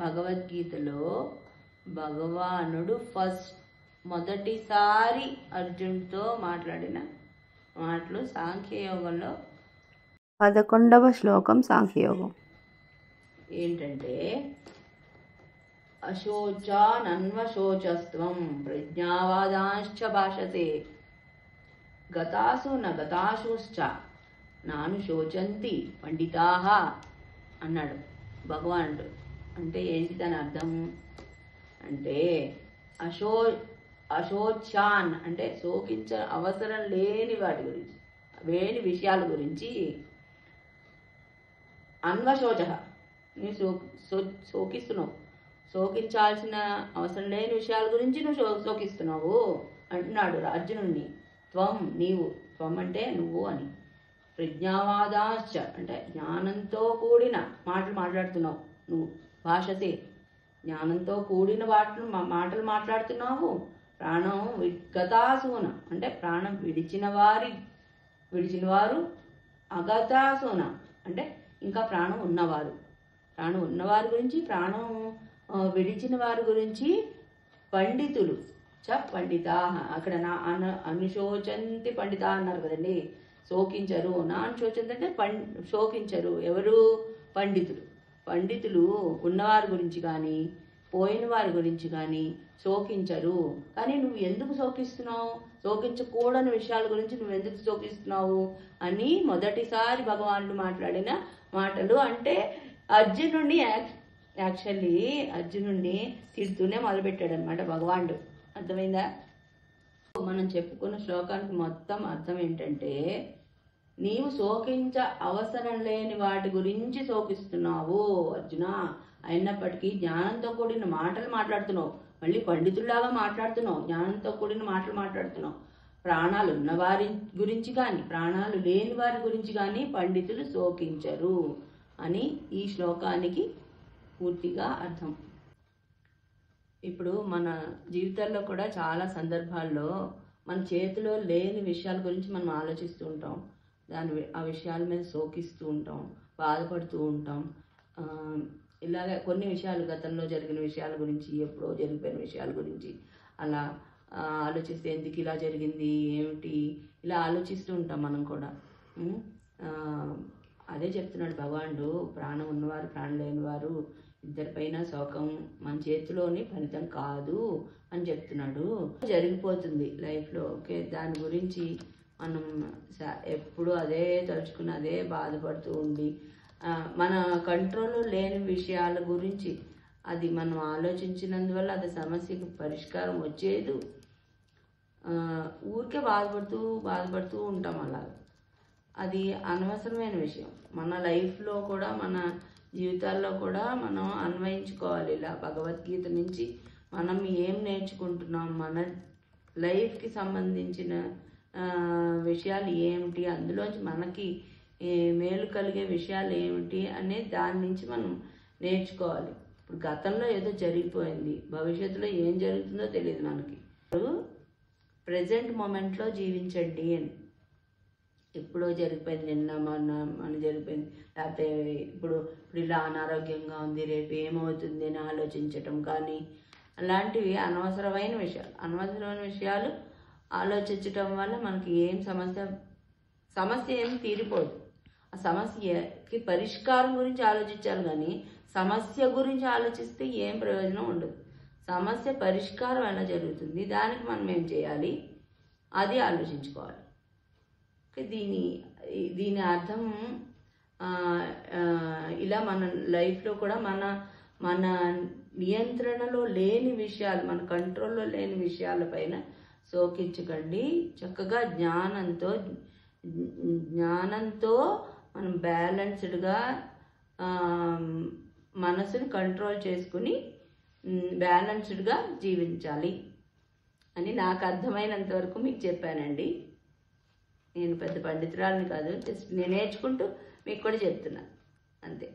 భగవద్గీతలో భగవానుడు మొదటిసారి అర్జునుడితో మాట్లాడిన మాటలు సాంఖ్యయోగంలో 11వ శ్లోకం సాంఖ్యయోగం ఏంటంటే అశోచానన్వశోచస్త్వం ప్రజ్ఞావాదాంశ్చ భాషతే గతాసు నగతాసుశ్చ నాను శోచంతి పండితాః అన్నాడు భగవానుడు. అంటే ఏంటి దాని అర్థం అంటే అశోచాన్ అంటే శోకించ అవసరం లేని వాటి గురించి లేని విషయాల గురించి అన్వశోచ నువ్వు శోకిస్తున్నావు, శోకించాల్సిన అవసరం లేని విషయాల గురించి నువ్వు శోకిస్తున్నావు అంటున్నాడు అర్జునుడిని. త్వం నీవు, త్వం అంటే నువ్వు అని, ప్రజ్ఞావాదాశ్చ అంటే జ్ఞానంతో కూడిన మాటలు మాట్లాడుతున్నావు నువ్వు, భాషతే జ్ఞానంతో కూడిన మాటలు మాట్లాడుతున్నావు. ప్రాణం గతాసూన అంటే ప్రాణం విడిచిన వారు, అగతాసూన అంటే ఇంకా ప్రాణం ఉన్నవారు గురించి, ప్రాణం విడిచిన వారి గురించి పండితులు పండితా. అక్కడ అనుశోచంతి పండితా అన్నారు కదండి, శోకించరు. అనుశోచంతి అంటే శోకించరు ఎవరు? పండితులు ఉన్నవారి గురించి కానీ పోయిన వారి గురించి కానీ శోకించరు. కానీ నువ్వు ఎందుకు శోకిస్తున్నావు? శోకించకూడని విషయాల గురించి నువ్వు ఎందుకు శోకిస్తున్నావు అని మొదటిసారి భగవానుడు మాట్లాడిన మాటలు. అంటే అర్జునుడిని తిడుతూనే మొదలుపెట్టాడు అనమాట భగవానుడు. అర్థమైందా? మనం చెప్పుకున్న శ్లోకానికి మొత్తం అర్థం ఏంటంటే, నీవు శోకించ అవసరం లేని వాటి గురించి శోకిస్తున్నావు అర్జున. అయినప్పటికీ జ్ఞానంతో కూడిన మాటలు మాట్లాడుతున్నావు, మళ్ళీ పండితుల్లాగా మాట్లాడుతున్నావు, జ్ఞానంతో కూడిన మాటలు మాట్లాడుతున్నావు. ప్రాణాలు ఉన్న వారి గురించి కానీ ప్రాణాలు లేని వారి గురించి కానీ పండితులు శోకించరు అని ఈ శ్లోకానికి పూర్తిగా అర్థం. ఇప్పుడు మన జీవితాల్లో కూడా చాలా సందర్భాల్లో మన చేతిలో లేని విషయాల గురించి మనం ఆలోచిస్తూ ఉంటాం, ఆ విషయాల మీద శోకిస్తూ ఉంటాం, బాధపడుతూ ఉంటాం. ఇలాగ కొన్ని విషయాలు, గతంలో జరిగిన విషయాల గురించి, ఎప్పుడో జరిగిపోయిన విషయాల గురించి అలా ఆలోచిస్తే ఎందుకు ఇలా జరిగింది ఏమిటి ఇలా ఆలోచిస్తూ ఉంటాం మనం కూడా. అదే చెప్తున్నాడు భగవానుడు, ప్రాణం ఉన్నవారు ప్రాణం లేనివారు ఇద్దరిపైన శోకం మన చేతిలోని ఫలితం కాదు అని చెప్తున్నాడు. జరిగిపోతుంది లైఫ్లో. ఓకే, దాని గురించి మనం ఎప్పుడు అదే తలుచుకుని అదే బాధపడుతూ ఉండి మన కంట్రోల్లో లేని విషయాల గురించి అది మనం ఆలోచించినందువల్ల అది సమస్యకు పరిష్కారం వచ్చేది. ఊరికే బాధపడుతూ ఉంటాం. అలా అది అనవసరమైన విషయం. మన లైఫ్లో కూడా మన జీవితాల్లో కూడా మనం అన్వయించుకోవాలి. ఇలా భగవద్గీత నుంచి మనం ఏం నేర్చుకుంటున్నాం, మన లైఫ్కి సంబంధించిన విషయాలు ఏమిటి, అందులోంచి మనకి మేలు కలిగే విషయాలు ఏమిటి అనే దాని నుంచి మనం నేర్చుకోవాలి. ఇప్పుడు గతంలో ఏదో జరిగిపోయింది, భవిష్యత్తులో ఏం జరుగుతుందో తెలియదు మనకి. ప్రజెంట్ మూమెంట్లో జీవించండి అని. ఎప్పుడో జరిగిపోయింది, నిన్న మన జరిగిపోయింది, లేకపోతే ఇప్పుడు ఇలా అనారోగ్యంగా ఉంది, రేపు ఏమవుతుంది అని ఆలోచించటం కానీ అలాంటివి అనవసరమైన విషయాలు ఆలోచించటం వల్ల మనకి ఏం సమస్య ఏమి తీరిపోదు. ఆ సమస్యకి పరిష్కారం గురించి ఆలోచించాలి కానీ సమస్య గురించి ఆలోచిస్తే ఏం ప్రయోజనం ఉండదు. సమస్య పరిష్కారం ఎలా జరుగుతుంది, దానికి మనం ఏం చేయాలి అది ఆలోచించుకోవాలి. దీని అర్థం ఇలా మన లైఫ్లో కూడా మన నియంత్రణలో లేని విషయాలు, మన కంట్రోల్లో లేని విషయాలపైన శోకించకండి. చక్కగా జ్ఞానంతో మనం బ్యాలెన్స్డ్గా మనసుని కంట్రోల్ చేసుకుని బ్యాలెన్స్డ్గా జీవించాలి అని నాకు అర్థమైనంత వరకు మీకు చెప్పానండి. నేను పెద్ద పండితురాలని కాదు, జస్ట్ నేను నేర్చుకుంటూ మీకు కూడా చెప్తున్నాను అంతే.